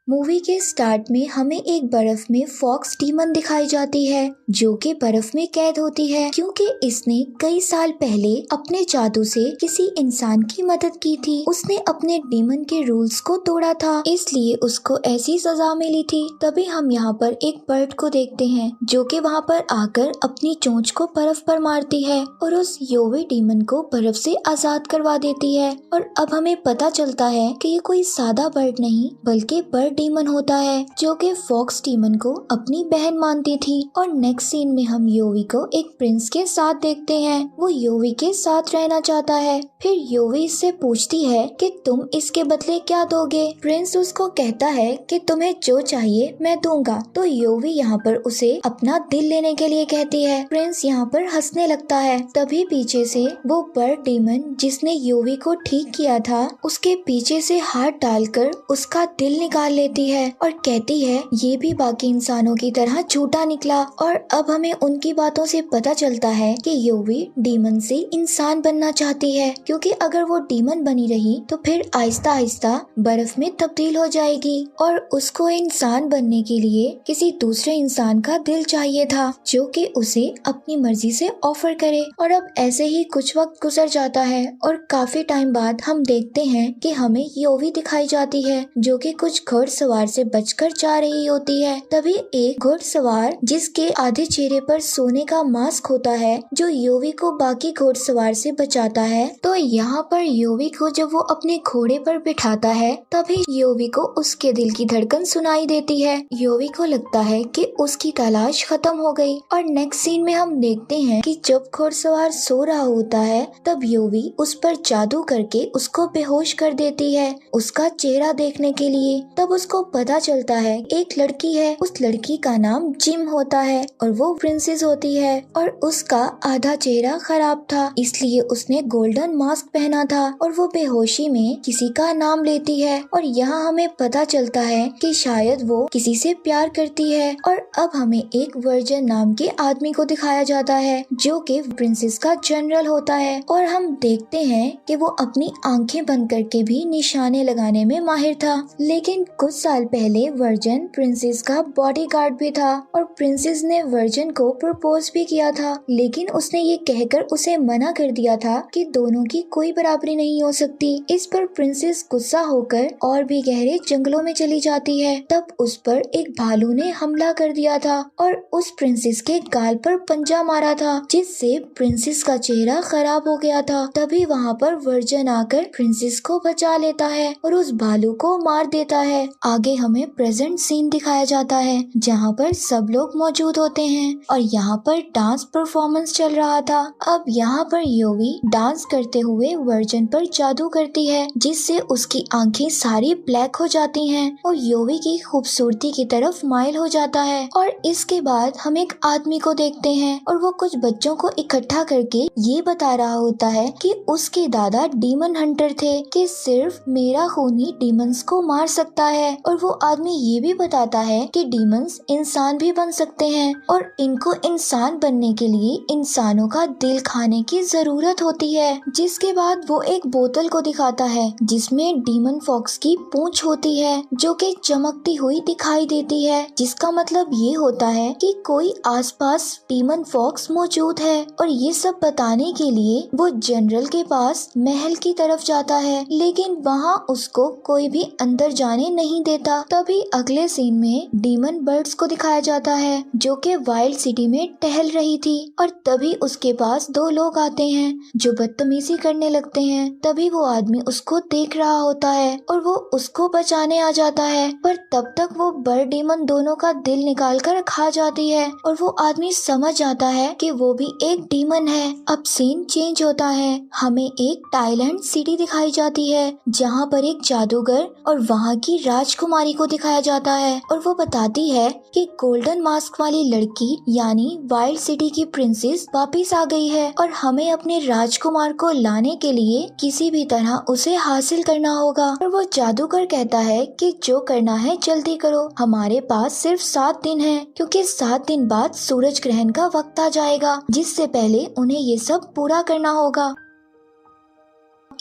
Movie के start में हमें एक बर्फ में फॉक्स डीमन दिखाई जाती है जो कि बर्फ में कैद होती है क्योंकि इसने कई साल पहले अपने जादू से किसी इंसान की मदद की थी। उसने अपने डीमन के रूल्स को तोड़ा था, इसलिए उसको ऐसी सजा मिली थी। तभी हम यहाँ पर एक बर्ड को देखते हैं जो कि वहाँ पर आकर अपनी चोंच को बर्फ पर मारती है और उस योवी डीमन को बर्फ से आजाद करवा देती है। और अब हमें पता चलता है कि ये कोई सादा बर्ड नहीं बल्कि बर्ड डीमन होता है जो कि फॉक्स डीमन को अपनी बहन मानती थी। और नेक्स्ट सीन में हम योवी को एक प्रिंस के साथ देखते हैं। वो योवी के साथ रहना चाहता है। फिर योवी इससे पूछती है कि तुम इसके बदले क्या दोगे। प्रिंस उसको कहता है कि तुम्हें जो चाहिए मैं दूंगा। तो योवी यहाँ पर उसे अपना दिल लेने के लिए कहती है। प्रिंस यहाँ पर हंसने लगता है। तभी पीछे से वो बर्ड डीमन जिसने योवी को ठीक किया था उसके पीछे से हाथ डालकर उसका दिल निकाल लेती है और कहती है ये भी बाकी इंसानों की तरह झूठा निकला। और अब हमें उनकी बातों से पता चलता है कि योवी डीमन से इंसान बनना चाहती है क्योंकि अगर वो डीमन बनी रही तो फिर आहिस्ता आहिस्ता बर्फ में तब्दील हो जाएगी और उसको इंसान बनने के लिए किसी दूसरे इंसान का दिल चाहिए था जो कि उसे अपनी मर्जी से ऑफर करे। और अब ऐसे ही कुछ वक्त गुजर जाता है और काफी टाइम बाद हम देखते हैं कि हमें योवी दिखाई जाती है जो कि कुछ घुड़सवार से बचकर जा रही होती है। तभी एक घुड़सवार जिसके आधे चेहरे पर सोने का मास्क होता है जो योवी को बाकी घुड़सवार से बचाता है। तो यहाँ पर योवी को जब वो अपने घोड़े पर बिठाता है तभी योवी को उसके दिल की धड़कन सुनाई देती है। योवी को लगता है कि उसकी तलाश खत्म हो गई। और नेक्स्ट सीन में हम देखते हैं कि जब घुड़सवार सो रहा होता है तब योवी उस पर जादू करके उसको बेहोश कर देती है उसका चेहरा देखने के लिए। तब उसको पता चलता है एक लड़की है, उस लड़की का नाम जिम होता है और वो प्रिंसेस होती है और उसका आधा चेहरा खराब था इसलिए उसने गोल्डन मास्क पहना था और वो बेहोशी में किसी का नाम लेती है। और यहाँ हमें पता चलता है कि शायद वो किसी से प्यार करती है। और अब हमें एक वर्जन नाम के आदमी को दिखाया जाता है जो कि प्रिंसेस का जनरल होता है और हम देखते हैं कि वो अपनी आंखें बंद करके भी निशाने लगाने में माहिर था। लेकिन कुछ साल पहले वर्जन प्रिंसेस का बॉडीगार्ड भी था और प्रिंसेस ने वर्जन को प्रपोज भी किया था लेकिन उसने ये कहकर उसे मना कर दिया था कि दोनों की कोई बराबरी नहीं हो सकती। इस पर प्रिंसेस गुस्सा होकर और भी गहरे जंगलों में चली जाती है। तब उस पर एक भालू ने हमला कर दिया था और उस प्रिंसेस के गाल पर पंजा मारा था जिससे प्रिंसेस का चेहरा खराब हो गया था। तभी वहाँ पर वर्जन आकर प्रिंसेस को बचा लेता है और उस भालू को मार देता है। आगे हमें प्रेजेंट सीन दिखाया जाता है जहाँ पर सब लोग मौजूद होते हैं और यहाँ पर डांस परफॉर्मेंस चल रहा था। अब यहाँ पर योवी डांस करते हुए वर्जन पर जादू करती है जिससे उसकी आंखें सारी ब्लैक हो जाती हैं और योवी की खूबसूरती की तरफ माइल हो जाता है। और इसके बाद हम एक आदमी को देखते हैं और वो कुछ बच्चों को इकट्ठा करके ये बता रहा होता है कि उसके दादा डीमन हंटर थे कि सिर्फ मेरा खून ही डीमंस को मार सकता है। और वो आदमी ये भी बताता है कि डीमंस इंसान भी बन सकते हैं और इनको इंसान बनने के लिए इंसानों का दिल खाने की जरूरत होती है। जिसके बाद वो एक बोतल को दिखाता है जिसमें डीमन फॉक्स की पूंछ होती है जो कि चमकती हुई दिखाई देती है जिसका मतलब ये होता है कि कोई आसपास डीमन फॉक्स मौजूद है। और ये सब बताने के लिए वो जनरल के पास महल की तरफ जाता है लेकिन वहाँ उसको कोई भी अंदर जाने नहीं देता। तभी अगले सीन में डीमन बर्ड्स को दिखाया जाता है जो कि वाइल्ड सिटी में टहल रही थी और तभी उसके पास दो लोग आते हैं जो बदतमीजी करने लगते हैं। तभी वो आदमी उसको देख रहा होता है और वो उसको बचाने आ जाता है पर तब तक वो बर्ड डीमन दोनों का दिल निकाल कर खा जाती है और वो आदमी समझ जाता है कि वो भी एक डीमन है। अब सीन चेंज होता है, हमें एक टाइलैंड सिटी दिखाई जाती है जहाँ पर एक जादूगर और वहाँ की राजकुमारी को दिखाया जाता है और वो बताती है कि गोल्डन मास्क वाली लड़की यानी वाइल्ड सिटी की प्रिंसेस वापस आ गई है और हमें अपने राजकुमार को लाने के लिए किसी भी तरह उसे हासिल करना होगा। और वो जादूगर कहता है कि जो करना है जल्दी करो, हमारे पास सिर्फ 7 दिन है क्योंकि 7 दिन बाद सूरज ग्रहण का वक्त आ जाएगा जिससे पहले उन्हें ये सब पूरा करना होगा।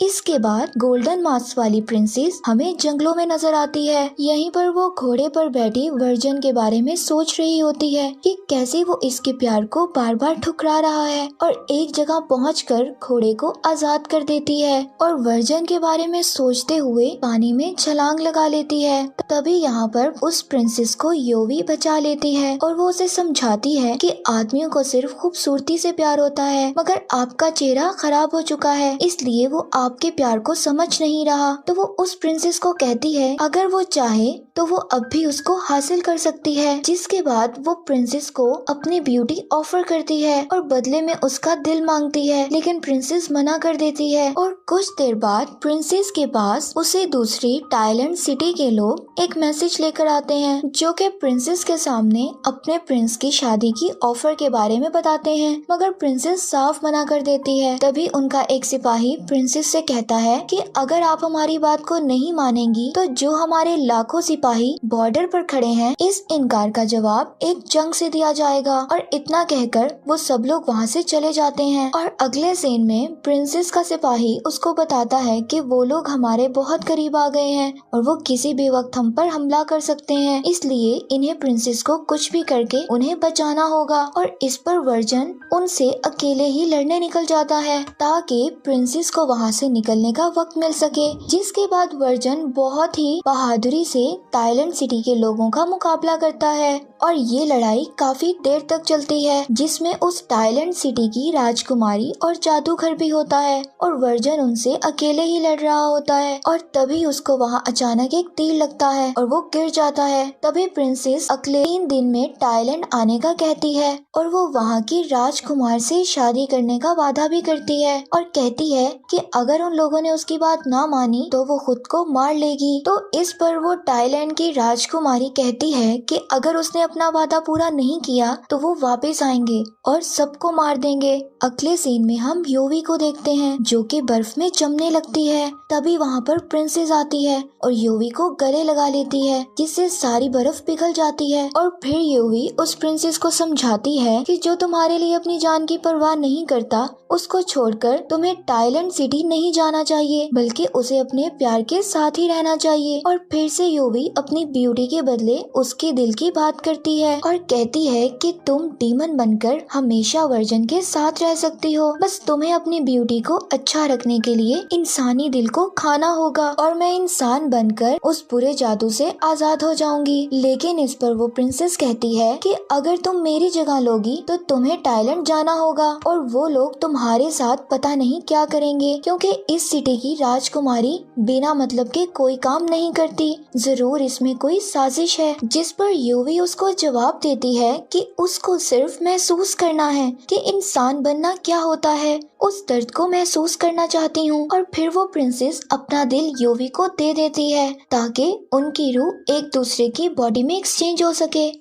इसके बाद गोल्डन मास्क वाली प्रिंसेस हमें जंगलों में नजर आती है। यहीं पर वो घोड़े पर बैठी वर्जन के बारे में सोच रही होती है कि कैसे वो इसके प्यार को बार बार ठुकरा रहा है, और एक जगह पहुंचकर घोड़े को आजाद कर देती है और वर्जन के बारे में सोचते हुए पानी में छलांग लगा लेती है। तभी यहाँ पर उस प्रिंसेस को योवी बचा लेती है और वो उसे समझाती है कि आदमियों को सिर्फ खूबसूरती से प्यार होता है, मगर आपका चेहरा खराब हो चुका है, इसलिए वो आपके प्यार को समझ नहीं रहा। तो वो उस प्रिंसेस को कहती है अगर वो चाहे तो वो अब भी उसको हासिल कर सकती है। जिसके बाद वो प्रिंसेस को अपनी ब्यूटी ऑफर करती है और बदले में उसका दिल मांगती है, लेकिन प्रिंसेस मना कर देती है। और कुछ देर बाद प्रिंसेस के पास उसे दूसरी टाइलैंड सिटी के लोग एक मैसेज लेकर आते हैं, जो कि प्रिंसेस के सामने अपने प्रिंस की शादी की ऑफर के बारे में बताते हैं, मगर प्रिंसेस साफ मना कर देती है। तभी उनका एक सिपाही प्रिंसेस से कहता है कि अगर आप हमारी बात को नहीं मानेंगी तो जो हमारे लाखों सिपाही बॉर्डर पर खड़े हैं, इस इनकार का जवाब एक जंग से दिया जाएगा। और इतना कहकर वो सब लोग वहाँ से चले जाते हैं। और अगले सीन में प्रिंसेस का सिपाही उसको बताता है कि वो लोग हमारे बहुत करीब आ गए हैं और वो किसी भी वक्त हम पर हमला कर सकते हैं, इसलिए इन्हें प्रिंसेस को कुछ भी करके उन्हें बचाना होगा। और इस पर वर्जन उनसे अकेले ही लड़ने निकल जाता है ताकि प्रिंसेस को वहाँ से निकलने का वक्त मिल सके। जिसके बाद वर्जन बहुत ही बहादुरी से टाइलैंड सिटी के लोगों का मुकाबला करता है और ये लड़ाई काफी देर तक चलती है, जिसमें उस टाइलैंड सिटी की राजकुमारी और जादूगर भी होता है और वर्जन उनसे अकेले ही लड़ रहा होता है। और तभी उसको वहाँ अचानक एक तीर लगता है और वो गिर जाता है। तभी प्रिंसेस अगले 3 दिन में टाइलैंड आने का कहती है और वो वहाँ की राजकुमार से शादी करने का वादा भी करती है और कहती है कि अगर उन लोगों ने उसकी बात ना मानी तो वो खुद को मार लेगी। तो इस पर वो टाइलैंड की राजकुमारी कहती है कि अगर उसने अपना वादा पूरा नहीं किया तो वो वापस आएंगे और सबको मार देंगे। अगले सीन में हम योवी को देखते हैं जो कि बर्फ में जमने लगती है। तभी वहाँ पर प्रिंसेस आती है और योवी को गले लगा लेती है, जिससे सारी बर्फ पिघल जाती है। और फिर योवी उस प्रिंसेस को समझाती है कि जो तुम्हारे लिए अपनी जान की परवाह नहीं करता उसको छोड़कर तुम्हें टाइलैंड सिटी नहीं जाना चाहिए, बल्कि उसे अपने प्यार के साथ ही रहना चाहिए। और फिर से योवी अपनी ब्यूटी के बदले उसके दिल की बात करती है और कहती है कि तुम डीमन बनकर हमेशा वर्जन के साथ रह सकती हो, बस तुम्हें अपनी ब्यूटी को अच्छा रखने के लिए इंसानी दिल को खाना होगा और मैं इंसान बनकर उस बुरे जादू से आजाद हो जाऊंगी। लेकिन इस पर वो प्रिंसेस कहती है कि अगर तुम मेरी जगह लोगी तो तुम्हें टाइलैंड जाना होगा और वो लोग तुम्हारे साथ पता नहीं क्या करेंगे, क्योंकि इस सिटी की राजकुमारी बिना मतलब के कोई काम नहीं करती, जरूर इसमें कोई साजिश है। जिस पर योवी उसको जवाब देती है कि उसको सिर्फ महसूस करना है कि इंसान बनना क्या होता है, उस दर्द को महसूस करना चाहती हूँ। और फिर वो प्रिंसेस अपना दिल योवी को दे देती है ताकि उनकी रूह एक दूसरे की बॉडी में एक्सचेंज हो सके।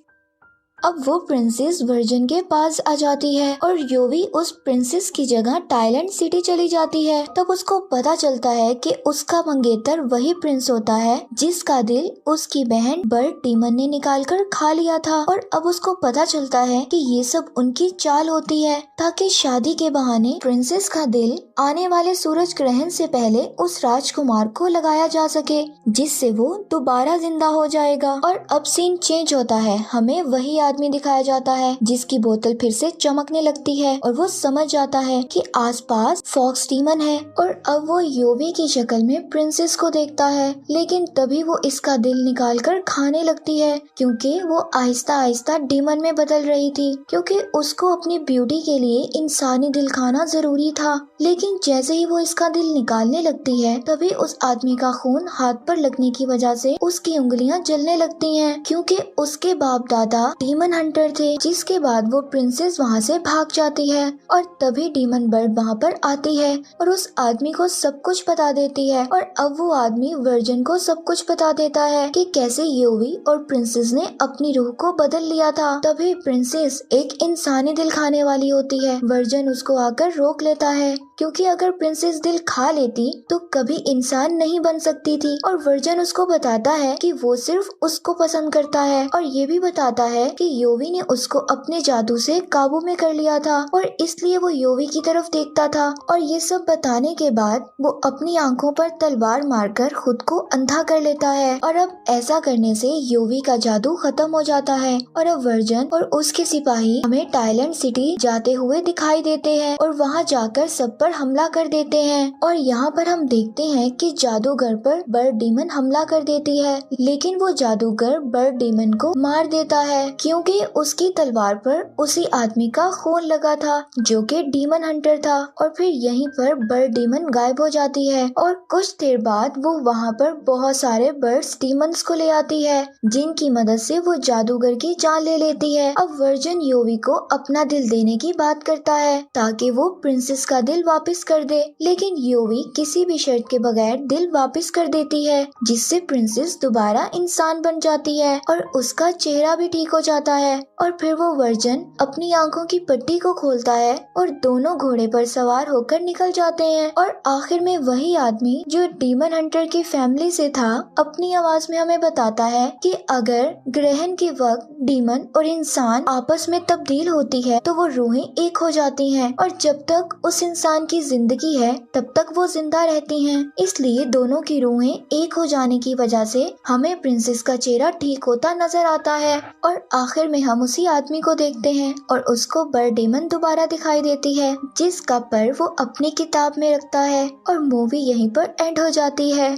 अब वो प्रिंसेस वर्जन के पास आ जाती है और योवी उस प्रिंसेस की जगह टाइलैंड सिटी चली जाती है। तब उसको पता चलता है कि उसका मंगेतर वही प्रिंस होता है जिसका दिल उसकी बहन बर्ड डीमन ने निकाल कर खा लिया था। और अब उसको पता चलता है कि ये सब उनकी चाल होती है ताकि शादी के बहाने प्रिंसेस का दिल आने वाले सूरज ग्रहण से पहले उस राजकुमार को लगाया जा सके, जिससे वो दोबारा जिंदा हो जाएगा। और अब सीन चेंज होता है, हमें वही आदमी दिखाया जाता है जिसकी बोतल फिर से चमकने लगती है और वो समझ जाता है कि आसपास फॉक्स डीमन है। और अब वो योवी की शक्ल में प्रिंसेस को देखता है, लेकिन तभी वो इसका दिल निकाल कर खाने लगती है क्योंकि वो आहिस्ता आहिस्ता डीमन में बदल रही थी, क्योंकि उसको अपनी ब्यूटी के लिए इंसानी दिल खाना जरूरी था। लेकिन जैसे ही वो इसका दिल निकालने लगती है तभी उस आदमी का खून हाथ पर लगने की वजह से उसकी उंगलियां जलने लगती हैं, क्योंकि उसके बाप दादा डीमन हंटर थे। जिसके बाद वो प्रिंसेस वहाँ से भाग जाती है और तभी डीमन बर्ड वहाँ पर आती है और उस आदमी को सब कुछ बता देती है। और अब वो आदमी वर्जन को सब कुछ बता देता है कि कैसे योवी और प्रिंसेस ने अपनी रूह को बदल लिया था। तभी प्रिंसेस एक इंसानी दिल खाने वाली होती है। वर्जन उसको आकर रोक लेता है क्योंकि अगर प्रिंसेस दिल खा लेती तो कभी इंसान नहीं बन सकती थी। और वर्जन उसको बताता है कि वो सिर्फ उसको पसंद करता है और ये भी बताता है कि क्योंकि योवी ने उसको अपने जादू से काबू में कर लिया था और इसलिए वो योवी की तरफ देखता था। और ये सब बताने के बाद वो अपनी आंखों पर तलवार मारकर खुद को अंधा कर लेता है और अब ऐसा करने से योवी का जादू खत्म हो जाता है। और अब वर्जन और उसके सिपाही हमें टाइलैंड सिटी जाते हुए दिखाई देते हैं और वहाँ जाकर सब पर हमला कर देते हैं। और यहाँ पर हम देखते हैं कि जादूगर पर बर्ड डीमन हमला कर देती है, लेकिन वो जादूगर बर्ड डीमन को मार देता है क्योंकि उसकी तलवार पर उसी आदमी का खून लगा था जो कि डीमन हंटर था। और फिर यहीं पर बर्ड डीमन गायब हो जाती है और कुछ देर बाद वो वहाँ पर बहुत सारे बर्ड्स डीमंस को ले आती है जिनकी मदद से वो जादूगर की जान ले लेती है। अब वर्जन योवी को अपना दिल देने की बात करता है ताकि वो प्रिंसेस का दिल वापस कर दे, लेकिन योवी किसी भी शर्त के बगैर दिल वापस कर देती है जिससे प्रिंसेस दोबारा इंसान बन जाती है और उसका चेहरा भी ठीक हो जाता है। और फिर वो वर्जन अपनी आंखों की पट्टी को खोलता है और दोनों घोड़े पर सवार होकर निकल जाते हैं। और आखिर में वही आदमी जो डीमन हंटर की फैमिली से था अपनी आवाज में हमें बताता है कि अगर ग्रहण के वक्त डीमन और इंसान आपस में तब्दील होती है तो वो रूहें एक हो जाती हैं और जब तक उस इंसान की जिंदगी है तब तक वो जिंदा रहती हैं। इसलिए दोनों की रूहें एक हो जाने की वजह से हमें प्रिंसेस का चेहरा ठीक होता नजर आता है। और आखिर में हम उसी आदमी को देखते हैं और उसको बर्ड डीमन दोबारा दिखाई देती है जिसका पर वो अपनी किताब में रखता है और मूवी यहीं पर एंड हो जाती है।